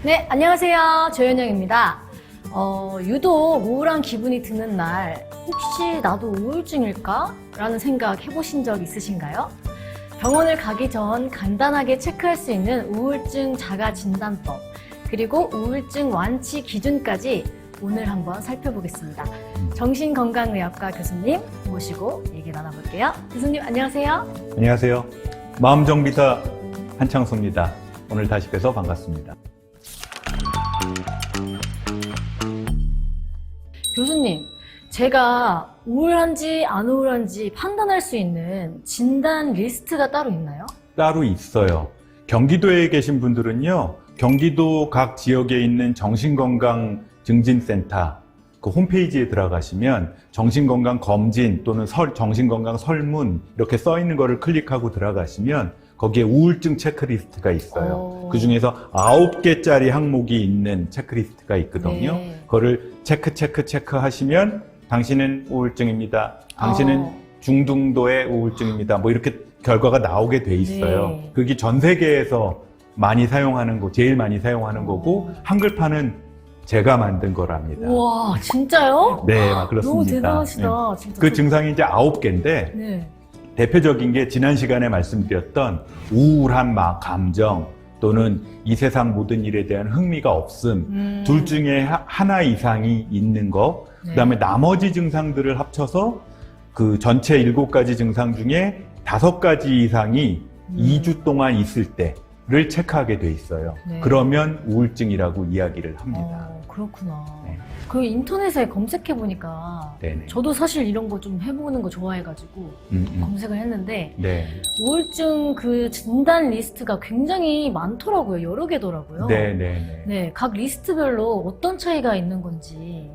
네, 안녕하세요. 조현영입니다. 유독 우울한 기분이 드는 날, 혹시 나도 우울증일까? 라는 생각 해보신 적 있으신가요? 병원을 가기 전 간단하게 체크할 수 있는 우울증 자가 진단법, 그리고 우울증 완치 기준까지 오늘 한번 살펴보겠습니다. 정신건강의학과 교수님 모시고 얘기 나눠볼게요. 교수님, 안녕하세요. 안녕하세요. 마음정비사 한창수입니다. 오늘 다시 뵈서 반갑습니다. 교수님, 제가 우울한지 안 우울한지 판단할 수 있는 진단 리스트가 따로 있나요? 따로 있어요. 경기도에 계신 분들은요, 경기도 각 지역에 있는 정신건강증진센터 그 홈페이지에 들어가시면 정신건강 검진 또는 정신건강 설문 이렇게 써 있는 거를 클릭하고 들어가시면 거기에 우울증 체크리스트가 있어요. 그 중에서 9개짜리 항목이 있는 체크리스트가 있거든요. 네. 그거를 체크 하시면 당신은 우울증입니다. 당신은 중등도의 우울증입니다. 뭐 이렇게 결과가 나오게 돼 있어요. 네. 그게 전 세계에서 많이 사용하는 거, 제일 많이 사용하는 거고 한글판은 제가 만든 거랍니다. 우와, 진짜요? 네, 그렇습니다. 너무 대단하시다. 네. 진짜. 그 증상이 이제 9개인데 네. 대표적인 게 지난 시간에 말씀드렸던 우울한 감정 또는 이 세상 모든 일에 대한 흥미가 없음, 둘 중에 하나 이상이 있는 거, 네. 그다음에 나머지 증상들을 합쳐서 그 전체 7가지 증상 중에 5가지 이상이 2주 동안 있을 때를 체크하게 돼 있어요. 네. 그러면 우울증이라고 이야기를 합니다. 그렇구나. 네. 그 인터넷에 검색해보니까 네네. 저도 사실 이런 거 좀 해보는 거 좋아해가지고 검색을 했는데 네. 우울증 그 진단 리스트가 굉장히 많더라고요. 여러 개더라고요. 네네네. 네, 각 리스트별로 어떤 차이가 있는 건지.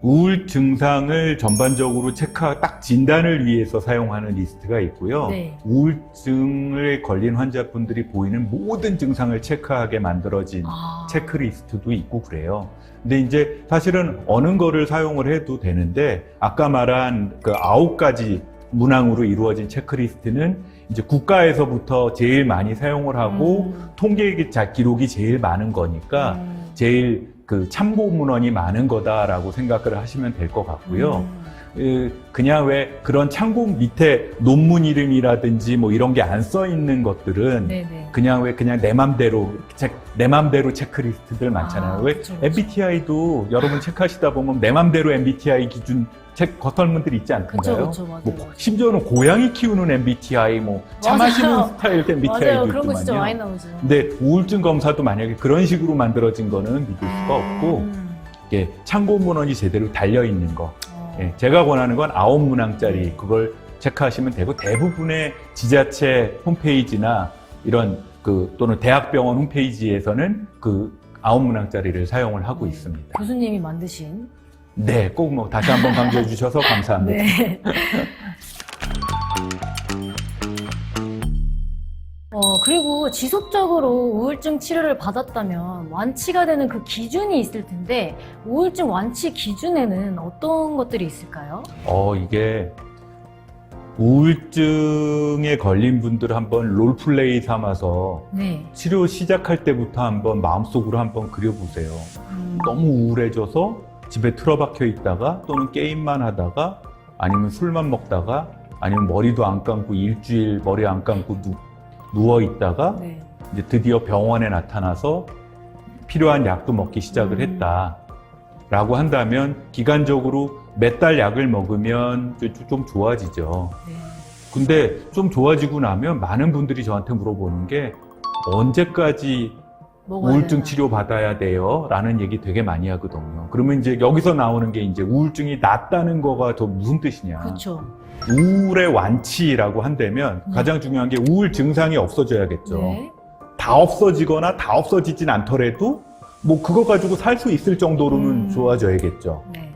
우울 증상을 전반적으로 딱 진단을 위해서 사용하는 리스트가 있고요. 네. 우울증을 걸린 환자분들이 보이는 모든 증상을 체크하게 만들어진 체크리스트도 있고 그래요. 근데 이제 사실은 어느 거를 사용을 해도 되는데 아까 말한 그 9가지 문항으로 이루어진 체크리스트는 이제 국가에서부터 제일 많이 사용을 하고 통계 기록이 제일 많은 거니까 제일 그 참고 문헌이 많은 거다라고 생각을 하시면 될 것 같고요. 그냥 왜 그런 참고 밑에 논문 이름이라든지 뭐 이런 게 안 써 있는 것들은 네네. 그냥 내 맘대로 체크리스트들 많잖아요. 왜 그쵸. MBTI도 여러분 체크하시다 보면 내 맘대로 MBTI 기준 겉털문들 있지 않던가요? 그쵸, 맞아요. 뭐 심지어는 고양이 키우는 MBTI, 뭐 차 마시는 스타일 MBTI도 맞아요. 그런 거 진짜 있더만요. 많이 나오죠. 근데 우울증 검사도 만약에 그런 식으로 만들어진 거는 믿을 수가 없고 이게 참고 문헌이 제대로 달려 있는 거. 예, 제가 권하는 건 9문항짜리 그걸 체크하시면 되고 대부분의 지자체 홈페이지나 이런 또는 대학병원 홈페이지에서는 그 9문항짜리를 사용을 하고 있습니다. 교수님이 만드신. 네, 꼭 뭐 다시 한번 강조해 주셔서 감사합니다. 네. 그리고 지속적으로 우울증 치료를 받았다면 완치가 되는 그 기준이 있을 텐데 우울증 완치 기준에는 어떤 것들이 있을까요? 이게 우울증에 걸린 분들 한번 롤플레이 삼아서 네. 치료 시작할 때부터 한번 마음속으로 한번 그려보세요. 너무 우울해져서 집에 틀어박혀 있다가 또는 게임만 하다가 아니면 술만 먹다가 아니면 머리도 안 감고 일주일 머리 안 감고 누워 있다가 네. 이제 드디어 병원에 나타나서 필요한 약도 먹기 시작을 했다 라고 한다면 기간적으로 몇 달 약을 먹으면 좀 좋아지죠. 네. 근데 좀 좋아지고 나면 많은 분들이 저한테 물어보는 게 언제까지 우울증 치료 받아야 돼요? 라는 얘기 되게 많이 하거든요. 그러면 이제 여기서 나오는 게 이제 우울증이 낫다는 거가 더 무슨 뜻이냐. 그렇죠. 우울의 완치라고 한다면 가장 중요한 게 우울 증상이 없어져야겠죠. 네. 다 없어지거나 다 없어지진 않더라도 뭐 그거 가지고 살 수 있을 정도로는 좋아져야겠죠. 네.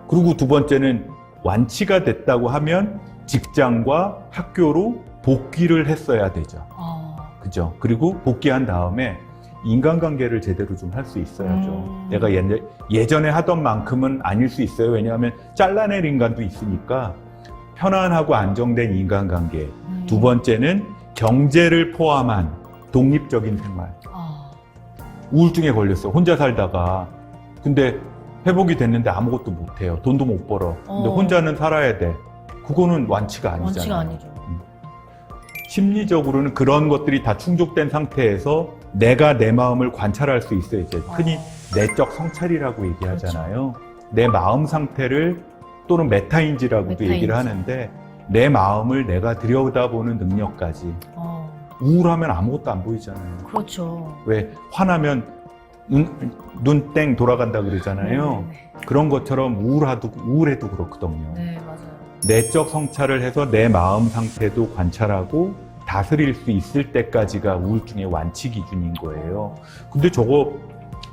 그리고 두 번째는 완치가 됐다고 하면 직장과 학교로 복귀를 했어야 되죠. 그죠? 그리고 복귀한 다음에 인간관계를 제대로 좀 할 수 있어야죠. 내가 예전에 하던 만큼은 아닐 수 있어요. 왜냐하면 잘라낼 인간도 있으니까 편안하고 안정된 인간관계. 두 번째는 경제를 포함한 독립적인 생활. 우울증에 걸렸어. 혼자 살다가. 근데 회복이 됐는데 아무것도 못해요. 돈도 못 벌어. 근데 혼자는 살아야 돼. 그거는 완치가 아니잖아요. 완치가 아니죠. 심리적으로는 그런 것들이 다 충족된 상태에서 내가 내 마음을 관찰할 수 있어요. 이제 흔히 내적 성찰이라고 얘기하잖아요. 내 마음 상태를 또는 메타인지라고도 얘기를 하는데 내 마음을 내가 들여다보는 능력까지. 우울하면 아무것도 안 보이잖아요. 그렇죠. 왜 화나면 눈 땡 돌아간다 그러잖아요. 그런 것처럼 우울해도 그렇거든요. 네, 맞아요. 내적 성찰을 해서 내 마음 상태도 관찰하고 다스릴 수 있을 때까지가 우울증의 완치 기준인 거예요. 근데 저거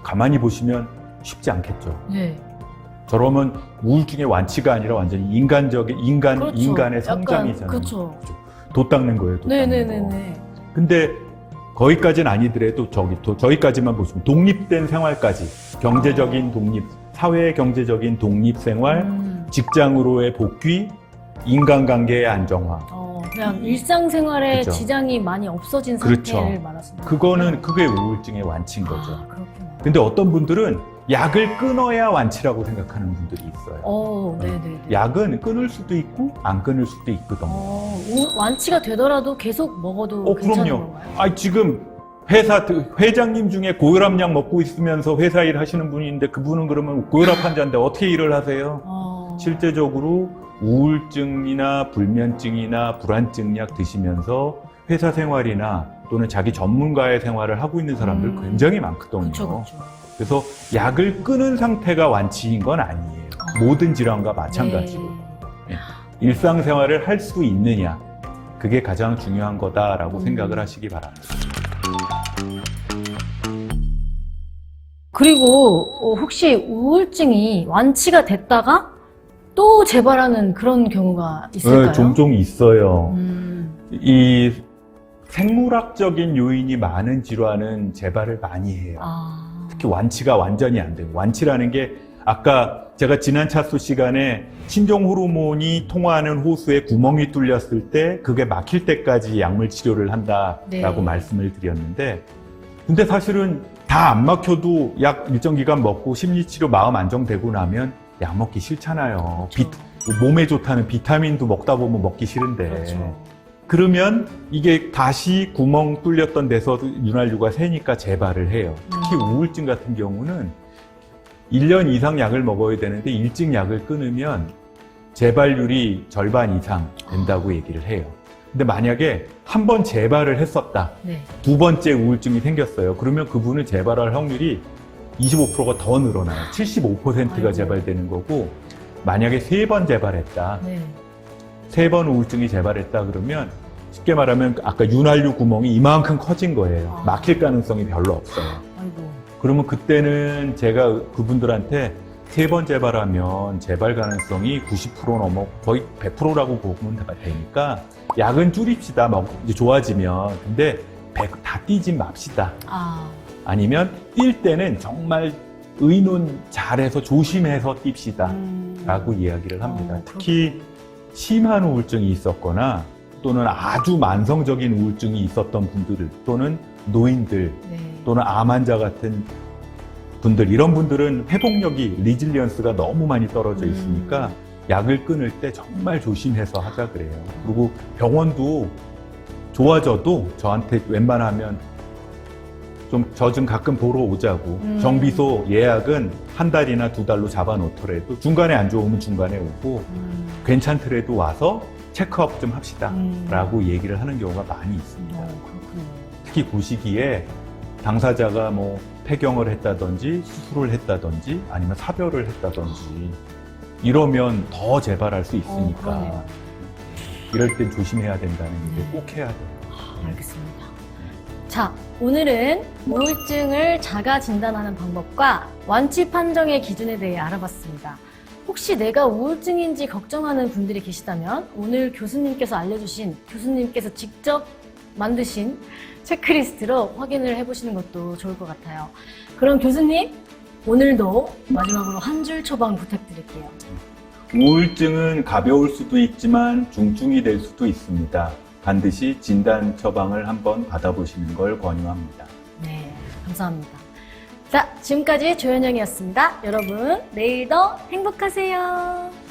가만히 보시면 쉽지 않겠죠. 네. 저러면 우울증의 완치가 아니라 완전히 그렇죠. 인간의 성장이잖아요. 그렇죠. 도 닦는 거예요. 도 닦는 거. 네네네네. 근데 거기까지는 아니더라도 저기까지만 보시면 독립된 생활까지 경제적인 독립, 사회 경제적인 독립 생활, 직장으로의 복귀, 인간관계의 안정화. 그냥 일상생활에 그렇죠. 지장이 많이 없어진 그렇죠. 상태를 말하시는 거예요. 그게 우울증의 완치인 거죠. 그렇구나. 근데 어떤 분들은 약을 끊어야 완치라고 생각하는 분들이 있어요. 네네네. 약은 끊을 수도 있고 안 끊을 수도 있거든요. 완치가 되더라도 계속 먹어도 괜찮은 그럼요. 건가요? 지금 회장님 중에 고혈압약 먹고 있으면서 회사 일 하시는 분이 있는데 그분은 그러면 고혈압 환자인데 어떻게 일을 하세요? 실제적으로 우울증이나 불면증이나 불안증약 드시면서 회사 생활이나 또는 자기 전문가의 생활을 하고 있는 사람들 굉장히 많거든요. 그렇죠. 그래서 약을 끊은 상태가 완치인 건 아니에요. 모든 질환과 마찬가지로. 네. 일상생활을 할 수 있느냐. 그게 가장 중요한 거다라고 생각을 하시기 바랍니다. 그리고 혹시 우울증이 완치가 됐다가 또 재발하는 그런 경우가 있을까요? 네, 종종 있어요. 이 생물학적인 요인이 많은 질환은 재발을 많이 해요. 특히 완치가 완전히 안 돼요. 완치라는 게 아까 제가 지난 차수 시간에 신종 호르몬이 통하는 호수에 구멍이 뚫렸을 때 그게 막힐 때까지 약물 치료를 한다라고 말씀을 드렸는데 근데 사실은 다 안 막혀도 약 일정 기간 먹고 심리치료 마음 안정되고 나면 약 먹기 싫잖아요. 그렇죠. 몸에 좋다는 비타민도 먹다 보면 먹기 싫은데 그렇죠. 그러면 이게 다시 구멍 뚫렸던 데서 윤활유가 새니까 재발을 해요. 특히 우울증 같은 경우는 1년 이상 약을 먹어야 되는데 일찍 약을 끊으면 재발률이 절반 이상 된다고 얘기를 해요. 근데 만약에 한 번 재발을 했었다. 두 번째 우울증이 생겼어요. 그러면 그분은 재발할 확률이 25%가 더 늘어나요. 75%가 재발되는 거고 만약에 3번 재발했다. 3번 우울증이 재발했다 그러면 쉽게 말하면 아까 윤활유 구멍이 이만큼 커진 거예요. 막힐 가능성이 별로 없어요. 그러면 그때는 제가 그분들한테 3번 재발하면 재발 가능성이 90% 넘어 거의 100%라고 보면 되니까 약은 줄입시다. 이제 좋아지면. 근데 다 뛰진 맙시다. 아니면 뛸 때는 정말 의논 잘해서 조심해서 뜁시다. 라고 이야기를 합니다. 특히 심한 우울증이 있었거나 또는 아주 만성적인 우울증이 있었던 분들 또는 노인들 또는 암 환자 같은 분들 이런 분들은 회복력이 리질리언스가 너무 많이 떨어져 있으니까 약을 끊을 때 정말 조심해서 하자 그래요. 그리고 병원도 좋아져도 저한테 웬만하면 저 좀 가끔 보러 오자고 정비소 예약은 한 달이나 2달로 잡아놓더라도 중간에 안 좋으면 중간에 오고 괜찮더라도 와서 체크업 좀 합시다 라고 얘기를 하는 경우가 많이 있습니다. 특히 그 시기에 당사자가 폐경을 했다든지 수술을 했다든지 아니면 사별을 했다든지 이러면 더 재발할 수 있으니까 이럴 땐 조심해야 된다는 얘기 꼭 해야 돼요. 알겠습니다. 자, 오늘은 우울증을 자가 진단하는 방법과 완치 판정의 기준에 대해 알아봤습니다. 혹시 내가 우울증인지 걱정하는 분들이 계시다면 오늘 교수님께서 직접 만드신 체크리스트로 확인을 해보시는 것도 좋을 것 같아요. 그럼 교수님, 오늘도 마지막으로 한 줄 처방 부탁드릴게요. 우울증은 가벼울 수도 있지만 중증이 될 수도 있습니다. 반드시 진단 처방을 한번 받아보시는 걸 권유합니다. 네, 감사합니다. 자, 지금까지 조현영이었습니다. 여러분, 내일 더 행복하세요.